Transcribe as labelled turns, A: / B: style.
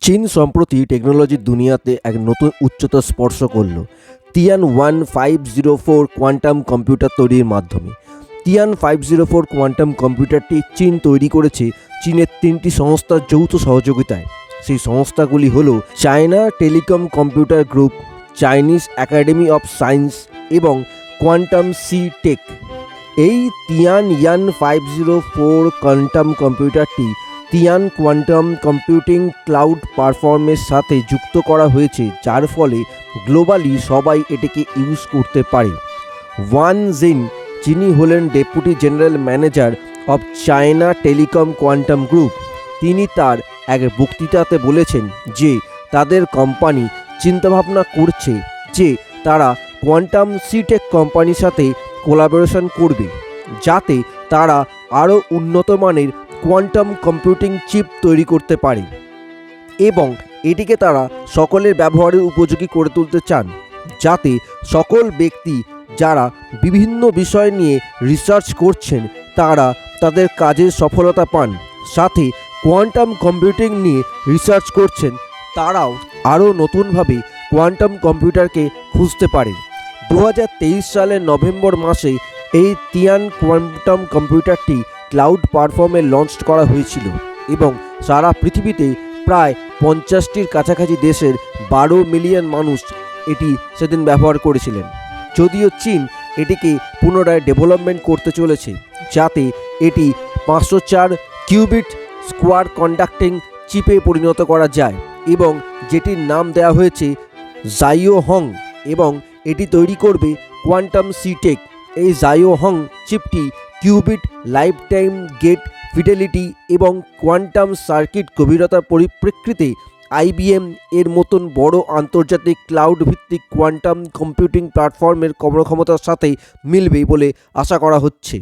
A: চীন সম্প্রতি টেকনোলজির দুনিয়াতে এক নতুন উচ্চতা স্পর্শ করল তিয়ান 1504 কোয়ান্টাম কম্পিউটার তৈরির মাধ্যমে। তিয়ান 504 কোয়ান্টাম কম্পিউটারটি চীন তৈরি করেছে চীনের 3টি সংস্থার যৌথ সহযোগিতায়। সেই সংস্থাগুলি হল China telecom computer group, Chinese academy of science এবং কোয়ান্টাম সি টেক। এই তিয়ানয়ান 504 কোয়ান্টাম কম্পিউটারটি তিয়ান কোয়ান্টাম কম্পিউটিং ক্লাউড প্ল্যাটফর্মের সাথে যুক্ত করা হয়েছে, যার ফলে গ্লোবালি সবাই এটিকে ইউজ করতে পারে। ওয়ান জিন, যিনি হলেন deputy general manager of China telecom quantum group, তিনি তার এক বক্তৃতাতে বলেছেন যে তাদের কোম্পানি চিন্তাভাবনা করছে যে তারা কোয়ান্টাম সিটেক কোম্পানির সাথে কোলাবোরেশন করবে, যাতে তারা আরও উন্নত মানের কোয়ান্টাম কম্পিউটিং চিপ তৈরি করতে পারে এবং এটিকে তারা সকলের ব্যবহারের উপযোগী করে তুলতে চান, যাতে সকল ব্যক্তি যারা বিভিন্ন বিষয় নিয়ে রিসার্চ করছেন তারা তাদের কাজের সফলতা পান, সাথে কোয়ান্টাম কম্পিউটিং নিয়ে রিসার্চ করছেন তারাও আরও নতুনভাবে কোয়ান্টাম কম্পিউটারকে খুঁজতে পারেন। 2023 সালের নভেম্বর মাসে এই তিয়ান কোয়ান্টাম কম্পিউটারটি ক্লাউড প্ল্যাটফর্মে লঞ্চ করা হয়েছিল এবং সারা পৃথিবীতে প্রায় 50টির কাছাকাছি দেশের 12 মিলিয়ন মানুষ এটি সেদিন ব্যবহার করেছিলেন। যদিও চীন এটিকে পুনরায় ডেভেলপমেন্ট করতে চলেছে, যাতে এটি 504 কিউবিট স্কোয়ার কন্ডাক্টিং চিপে পরিণত করা যায় এবং যেটির নাম দেওয়া হয়েছে জাইও হং, এবং এটি তৈরি করবে কোয়ান্টাম সি টেক। এই জাইও হং চিপটি qubit life time gate fidelity এবং কোয়ান্টাম সার্কিট গভীরতার পরিপ্রেক্ষিতে IBM এর মতন বড় আন্তর্জাতিক ক্লাউড ভিত্তিক কোয়ান্টাম কম্পিউটিং প্ল্যাটফর্মের কর্মক্ষমতার সাথে মিলবে বলে আশা করা হচ্ছে।